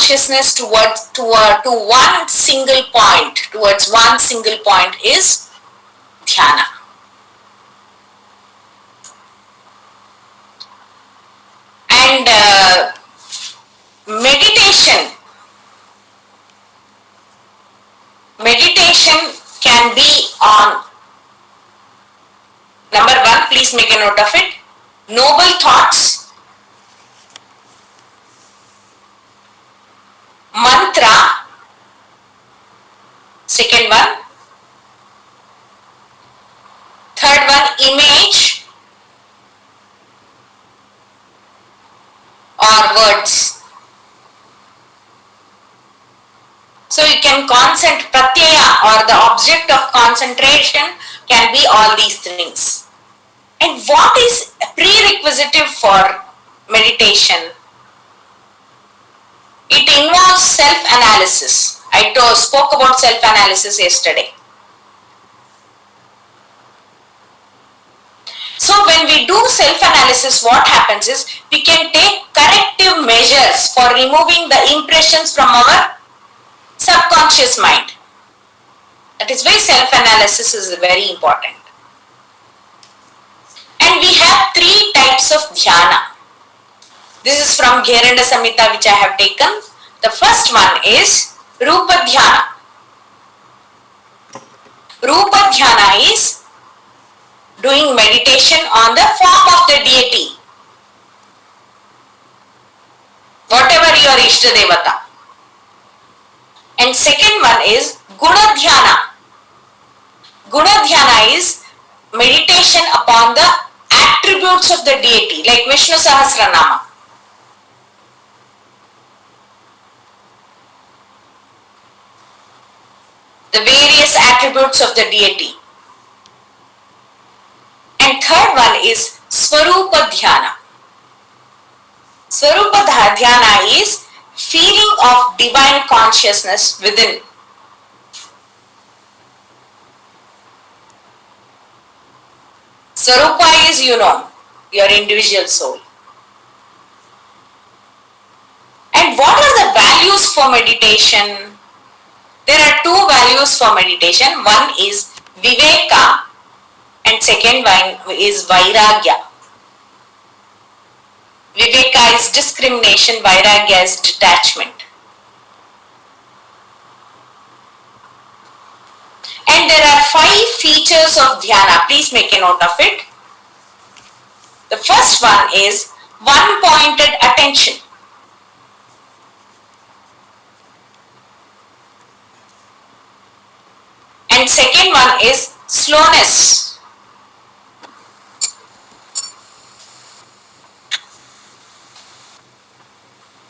consciousness to one single point, towards one single point is dhyana. And meditation can be on, number one, please make a note of it, noble thoughts, mantra, second one, third one, image or words. So you can concentrate, pratyaya or the object of concentration can be all these things. And what is a prerequisite for meditation? It involves self-analysis. I spoke about self-analysis yesterday. So when we do self-analysis, what happens is we can take corrective measures for removing the impressions from our subconscious mind. That is why self-analysis is very important. And we have three types of dhyana. This is from Gheranda Samhita, which I have taken. The first one is Rupa Dhyana. Rupa Dhyana is doing meditation on the form of the deity. Whatever your Ishta Devata. And second one is Guna Dhyana. Guna Dhyana is meditation upon the attributes of the deity, like Vishnu Sahasranama. The various attributes of the deity. And third one is Swarupa Dhyana. Swarupa Dhyana is feeling of divine consciousness within. Swarupa is, your individual soul. And what are the values for meditation? There are two values for meditation. One is Viveka and second one is Vairagya. Viveka is discrimination, Vairagya is detachment. And there are 5 features of dhyana. Please make a note of it. The first one is one-pointed attention. And second one is slowness.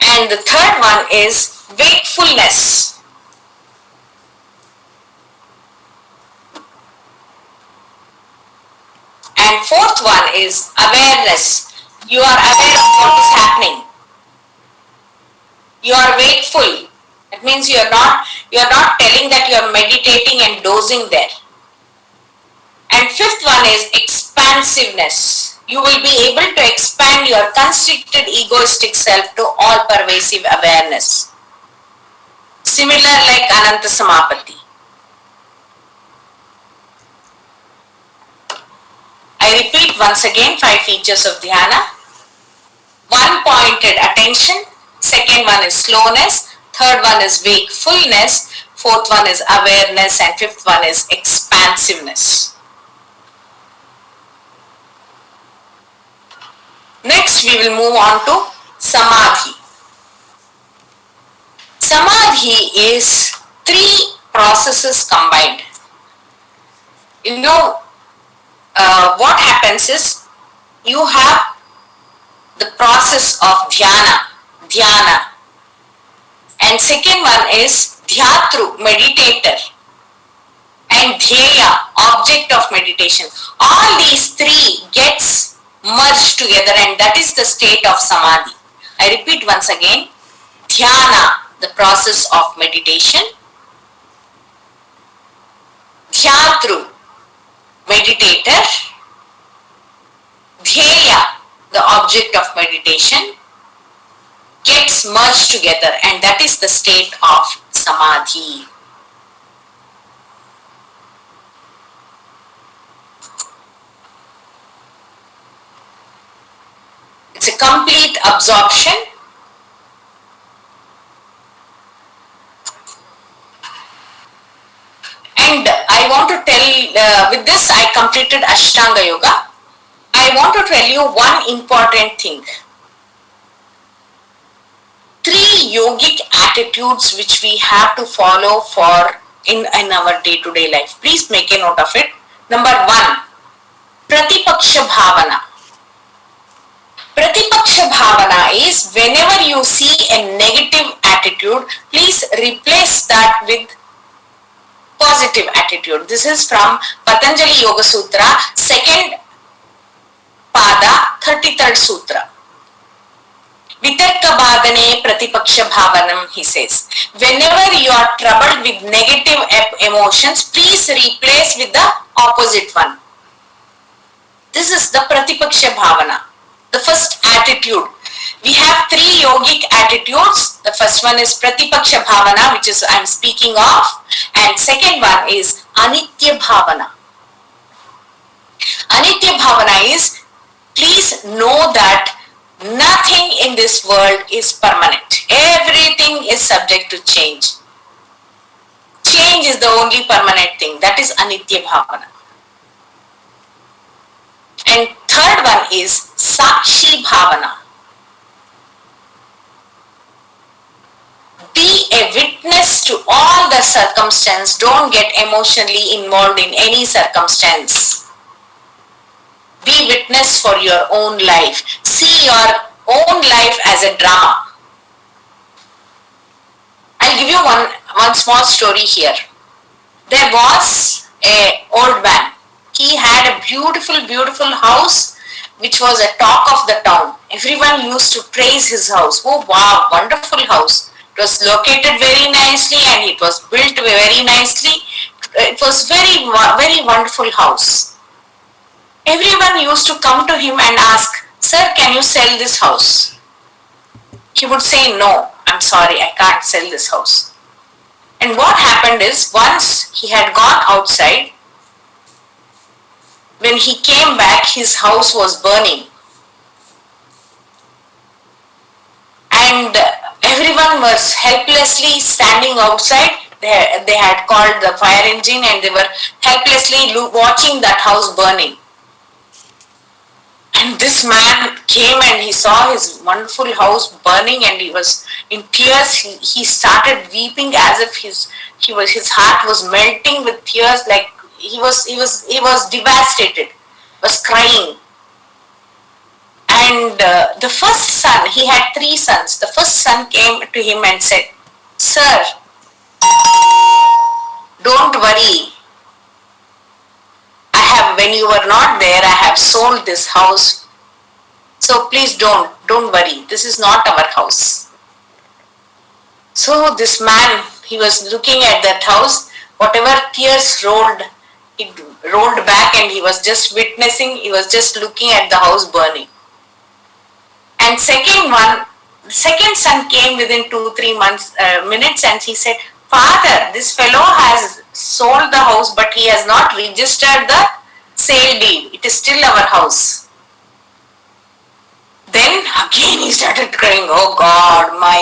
And the third one is wakefulness. And fourth one is awareness. You are aware of what is happening. You are wakeful. That means you are not telling that you are meditating and dozing there. And fifth one is expansiveness. You will be able to expand your constricted egoistic self to all pervasive awareness. Similar like Ananta Samapatti. I repeat once again 5 features of dhyana. One-pointed attention. Second one is slowness. Third one is wakefulness. Fourth one is awareness. And fifth one is expansiveness. Next we will move on to Samadhi. Samadhi is 3 processes combined. What happens is you have the process of dhyana, and second one is dhyatru, meditator, and dhyaya, object of meditation. All these 3 gets merged together, and that is the state of samadhi. I repeat once again, dhyana, the process of meditation, dhyatru, meditator, dhyaya, the object of meditation, gets merged together, and that is the state of samadhi. It's a complete absorption. And I want to tell, with this I completed Ashtanga Yoga. I want to tell you one important thing. 3 yogic attitudes which we have to follow for in our day-to-day life. Please make a note of it. Number 1, Pratipaksha Bhavana. Pratipaksha Bhavana is whenever you see a negative attitude, please replace that with positive attitude. This is from Patanjali Yoga Sutra, 2nd Pada, 33rd Sutra. Vitarka Badane Pratipaksha Bhavanam, he says. Whenever you are troubled with negative emotions, please replace with the opposite one. This is the Pratipaksha Bhavana, the first attitude. We have 3 yogic attitudes. The first one is Pratipaksha Bhavana, which is I am speaking of, and second one is Anitya Bhavana. Anitya Bhavana is, please know that nothing in this world is permanent. Everything is subject to change. Change is the only permanent thing. That is Anitya Bhavana. And third one is Sakshi Bhavana. Be a witness to all the circumstance. Don't get emotionally involved in any circumstance. Be witness for your own life. See your own life as a drama. I'll give you one small story here. There was an old man. He had a beautiful house which was a talk of the town. Everyone used to praise his house. Oh wow, wonderful house. It was located very nicely and it was built very nicely. It was very wonderful house. Everyone used to come to him and ask, "Sir, can you sell this house?" He would say, "No, I'm sorry, I can't sell this house." And what happened is, once he had gone outside, when he came back, his house was burning. And everyone was helplessly standing outside. They had called the fire engine and they were helplessly watching that house burning. And this man came and he saw his wonderful house burning and he was in tears. He started weeping as if his heart was melting with tears, like he was devastated, was crying. And the first son, he had 3 sons. The first son came to him and said, "Sir, don't worry. When you were not there, I have sold this house. So please don't worry. This is not our house." So this man, he was looking at that house. Whatever tears rolled, it rolled back and he was just witnessing, he was just looking at the house burning. And second son came within 2-3 minutes and he said, "Father, this fellow has sold the house but he has not registered the sale deed. It is still our house." Then again he started crying, "Oh God, my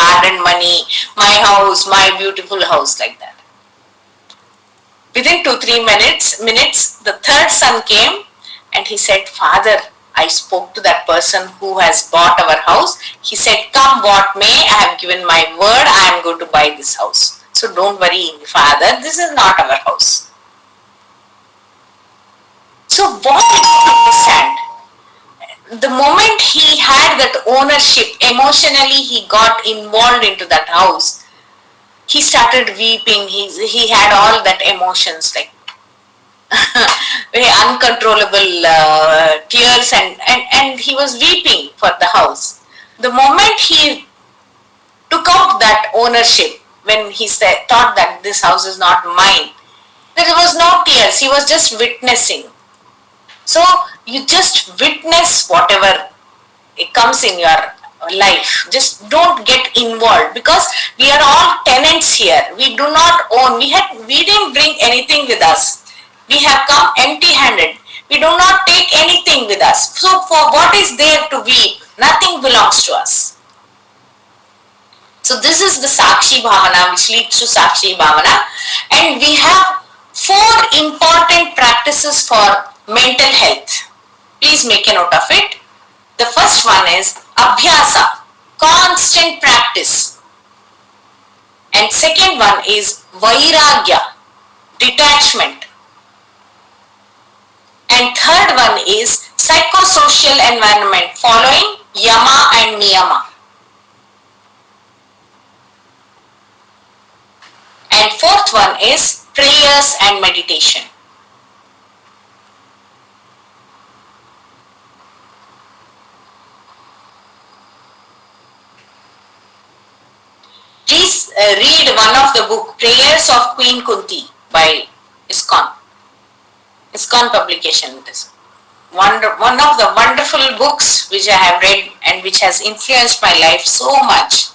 hard-earned money, my house, my beautiful house," like that. Within 2-3 minutes, the third son came and he said, "Father, I spoke to that person who has bought our house. He said, 'Come what may, I have given my word, I am going to buy this house. So don't worry, Father, this is not our house.'" So what did you understand? The moment he had that ownership, emotionally he got involved into that house. He started weeping. He had all that emotions, like very uncontrollable tears, and he was weeping for the house. The moment he took out that ownership, when he thought that this house is not mine, there was no tears. He was just witnessing. So you just witness whatever it comes in your life. Just don't get involved, because we are all tenants here. We do not own. We didn't bring anything with us. We have come empty-handed. We do not take anything with us. So for what is there to weep? Nothing belongs to us. So this is the Sakshi Bhavana, which leads to Sakshi Bhavana. And we have 4 important practices for mental health. Please make a note of it. The first one is Abhyasa, constant practice. And second one is Vairagya, detachment. And third one is psychosocial environment, following Yama and Niyama. And fourth one is prayers and meditation. Please read one of the book, Prayers of Queen Kunti by ISKCON. ISKCON publication. This one of the wonderful books which I have read and which has influenced my life so much,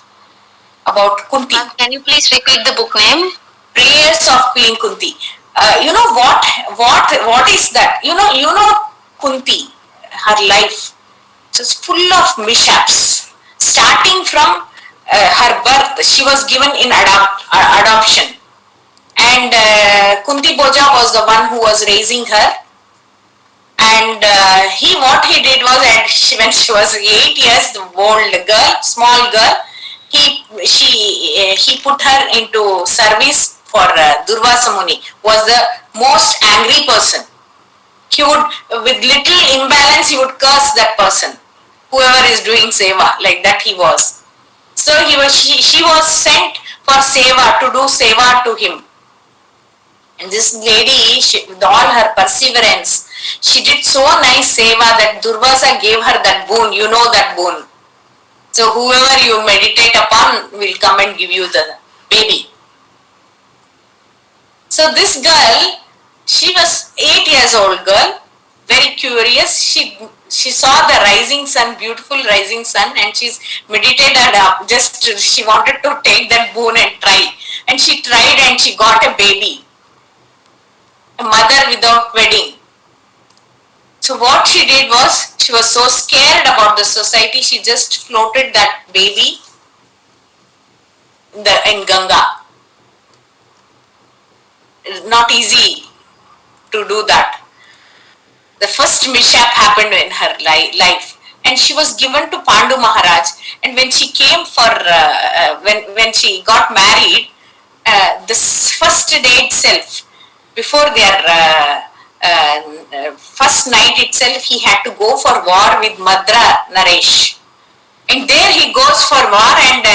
about Kunti. Can you please repeat the book name? Prayers of Queen Kunti. You know what is that? You know Kunti, her life, just full of mishaps. Starting from her birth, she was given in adoption, and Kunti Bhoja was the one who was raising her. And what he did was, when she was 8 years old girl, small girl, he put her into service for Durvasa Muni, was the most angry person. He would, with little imbalance, he would curse that person, whoever is doing seva, like that he was. So she was sent for seva, to do seva to him. And this lady, with all her perseverance, she did so nice seva that Durvasa gave her that boon, you know that boon. So whoever you meditate upon will come and give you the baby. So this girl, she was 8 years old girl, very curious. She saw the rising sun, beautiful rising sun, and she's meditated up. Just she wanted to take that boon and try. And she tried and she got a baby. A mother without wedding. So what she did was, she was so scared about the society, she just floated that baby in Ganga. Not easy to do that. The first mishap happened in her life, and she was given to Pandu Maharaj. And when she came for, when she got married, this first day itself, before their first night itself, he had to go for war with Madra Naresh. And there he goes for war, and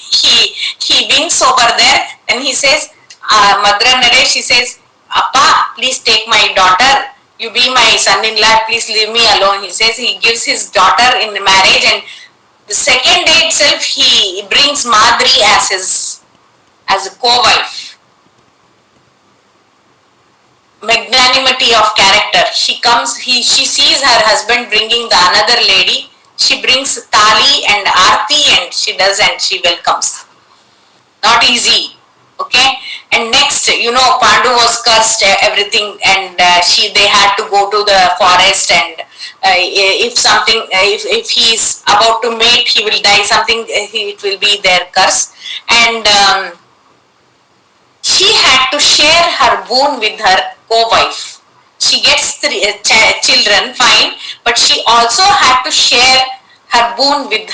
he wins over there, and he says, Madra Naresh, he says, Appa, please take my daughter. You be my son-in-law, please leave me alone. He says he gives his daughter in marriage, and the second day itself he brings Madri as a co-wife. Magnanimity of character. She sees her husband bringing the another lady. She brings Tali and Aarti, and she does, and she welcomes. Not easy. Okay, and next, Pandu was cursed, everything, and they had to go to the forest, and if he is about to mate, he will die, something, it will be their curse. And she had to share her boon with her co-wife. She gets 3 children, fine, but she also had to share her boon with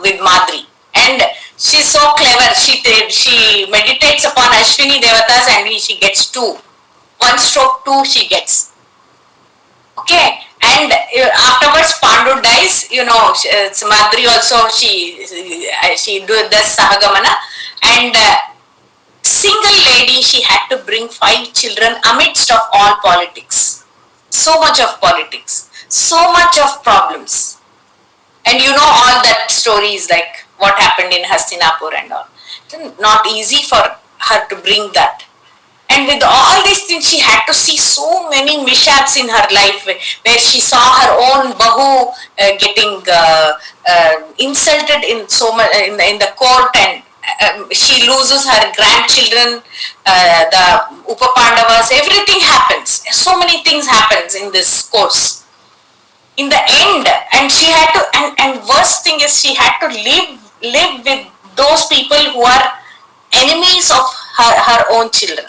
with Madri. And she's so clever. She meditates upon Ashwini Devatas, and she gets 2. 1 stroke 2 she gets. Okay, and afterwards Pandu dies. Madri also she does Sahagamana, and single lady, she had to bring 5 children amidst of all politics. So much of politics, so much of problems. And all that stories, like what happened in Hastinapur and all. Not easy for her to bring that. And with all these things, she had to see so many mishaps in her life where she saw her own Bahu getting insulted in so much in the court, and she loses her grandchildren, the Upapandavas, everything happens. So many things happens in this course. In the end, and she had to, and worst thing is she had to live with those people who are enemies of her own children.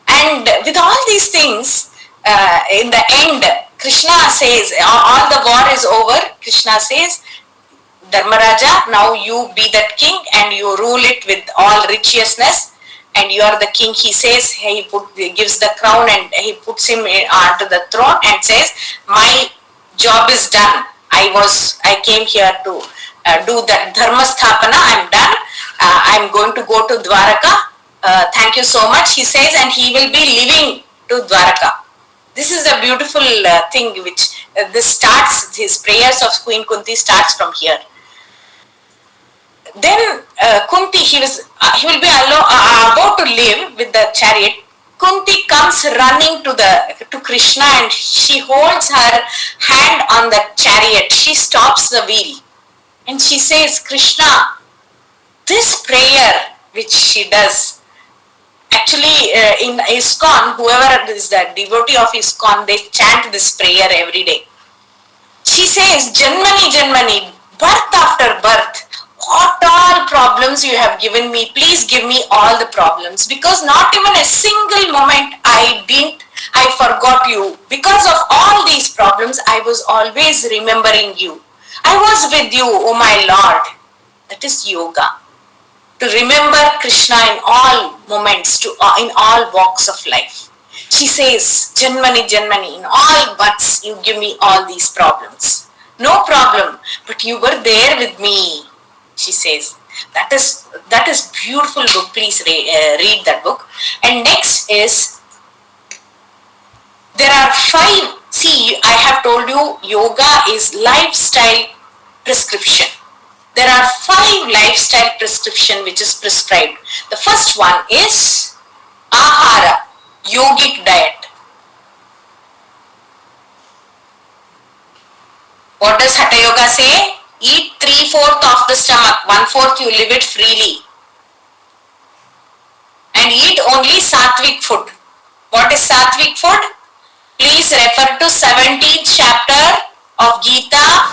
And with all these things, in the end, Krishna says, all the war is over. Krishna says, Dharmaraja, now you be that king and you rule it with all righteousness, and you are the king. He says, he gives the crown and he puts him onto the throne and says, my job is done. I came here to do that Dharma Sthapana. I'm done. I'm going to go to Dwaraka. Thank you so much, he says, and he will be living to Dwaraka. This is a beautiful thing which this starts, his prayers of Queen Kunti starts from here. Then Kunti, he will be about to live with the chariot. Kunti comes running to Krishna and she holds her hand on the chariot. She stops the wheel and she says, Krishna, this prayer which she does, actually in ISKCON, whoever is the devotee of ISKCON, they chant this prayer every day. She says, Janmani, Janmani, birth after birth, what all problems you have given me, please give me all the problems, because not even a single moment I forgot you. Because of all these problems, I was always remembering you. I was with you, oh my Lord. That is yoga. To remember Krishna in all moments, in all walks of life. She says, Janmani, Janmani, in all births you give me all these problems. No problem, but you were there with me, she says. That is beautiful book. Please read that book. And next is, there are 5. See, I have told you, yoga is lifestyle prescription. There are 5 lifestyle prescription which is prescribed. The first one is ahara, yogic diet. What does Hatha Yoga say? Eat 3/4 of the stomach, 1/4 you live it freely. And eat only sattvic food. What is sattvic food? Please refer to 17th chapter of Gita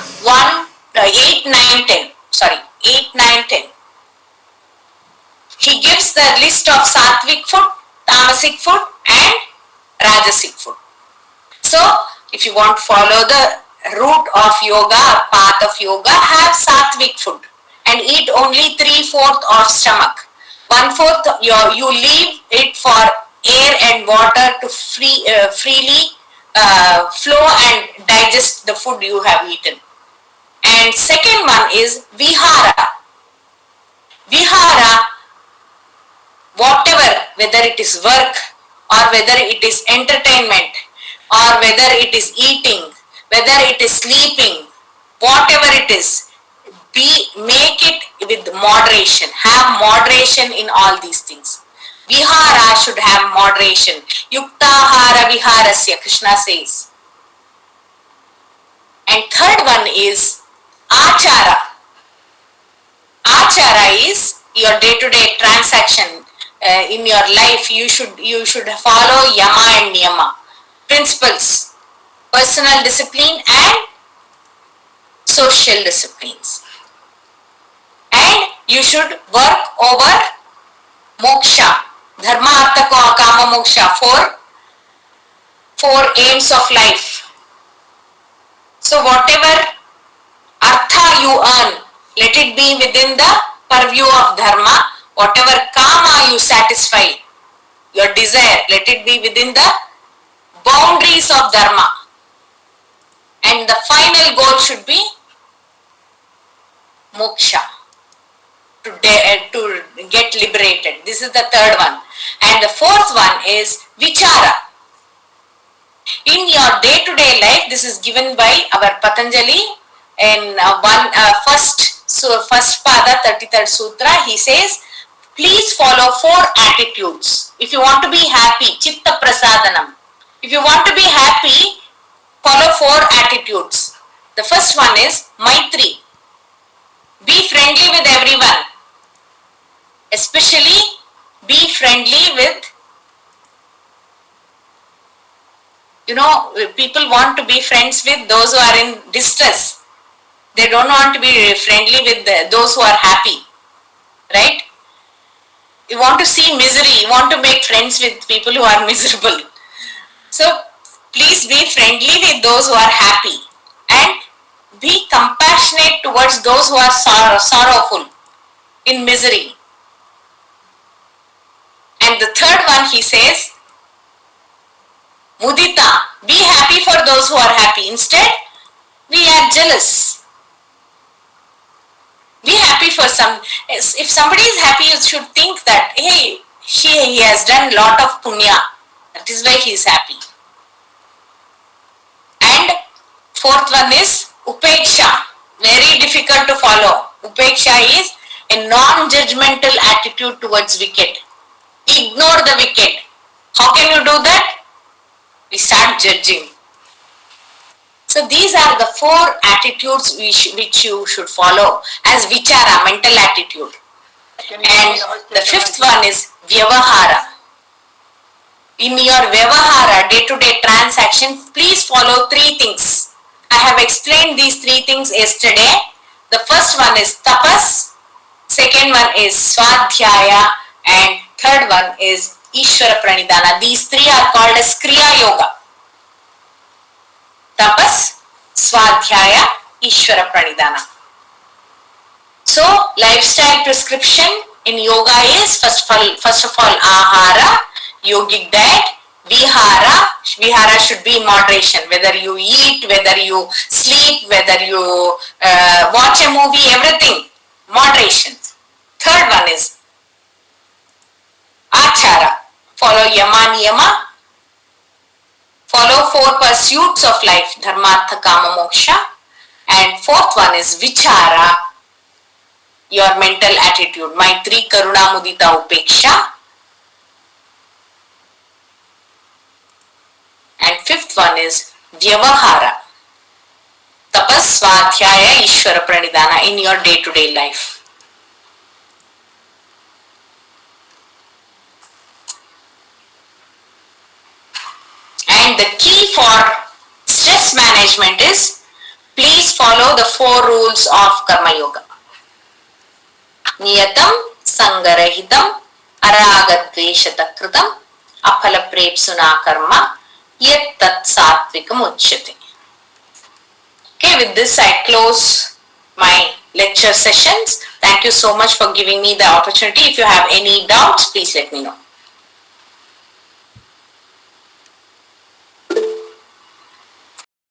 8, 9, 10. 8, 9, 10. He gives the list of sattvic food, tamasic food and rajasic food. So, if you want to follow the route of yoga or path of yoga, have sattvic food and eat only 3/4 of stomach. 1/4 you leave it for air and water to freely flow and digest the food you have eaten. And second one is vihara. Vihara, whatever, whether it is work or whether it is entertainment or whether it is eating, whether it is sleeping, whatever it is, make it with moderation. Have moderation in all these things. Vihara should have moderation. Yuktahara viharasya, Krishna says. And third one is achara. Achara is your day-to-day transaction in your life. You should follow yama and niyama principles, personal discipline and social disciplines. And you should work over moksha, dharma, artha, kama, moksha, four aims of life. So whatever artha you earn, let it be within the purview of dharma. Whatever kama you satisfy, your desire, let it be within the boundaries of dharma. And the final goal should be moksha, to get liberated. This is the third one. And the fourth one is vichara. In your day-to-day life, this is given by our Patanjali in first pada, 33rd sutra. He says, please follow 4 attitudes. If you want to be happy, chitta prasadanam. If you want to be happy, follow 4 attitudes. The first one is Maitri. Be friendly with everyone. Especially be friendly with, people want to be friends with those who are in distress. They don't want to be friendly with those who are happy. Right? You want to see misery. You want to make friends with people who are miserable. So, please be friendly with those who are happy. And be compassionate towards those who are sorrowful, in misery. And the third one, he says, Mudita, be happy for those who are happy. Instead, we are jealous. Be happy for some. If somebody is happy, you should think that, hey, he has done lot of punya. That is why he is happy. And fourth one is upeksha. Very difficult to follow. Upeksha is a non-judgmental attitude towards wicked. Ignore the wicked. How can you do that? We start judging. So these are the 4 attitudes which you should follow as vichara, mental attitude. And the 5th one is vyavahara. In your vyavahara, day-to-day transaction, please follow 3 things. I have explained these 3 things yesterday. The first one is tapas, second one is swadhyaya, and third one is Ishvara Pranidhana. These 3 are called as Kriya Yoga. Tapas, Swadhyaya, Ishvara Pranidhana. So, lifestyle prescription in yoga is first of all ahara, yogic diet, vihara. Vihara should be moderation. Whether you eat, whether you sleep, whether you watch a movie, everything. Moderation. Third one is achara. Follow yama niyama. Follow 4 pursuits of life, dharma, artha, kama, moksha. And fourth one is vichara, your mental attitude, maitri, karuna, mudita, upeksha. And fifth one is vyavahara, tapas, swadhyaya, ishvara pranidhana in your day-to-day life. And the key for stress management is, please follow the 4 rules of Karma Yoga. Niyatam, Sangarahitam, Aragadveshata Kritam, Aphala Prepsuna Karma, Yet Tat Satvikam Uchyate. Okay, with this I close my lecture sessions. Thank you so much for giving me the opportunity. If you have any doubts, please let me know.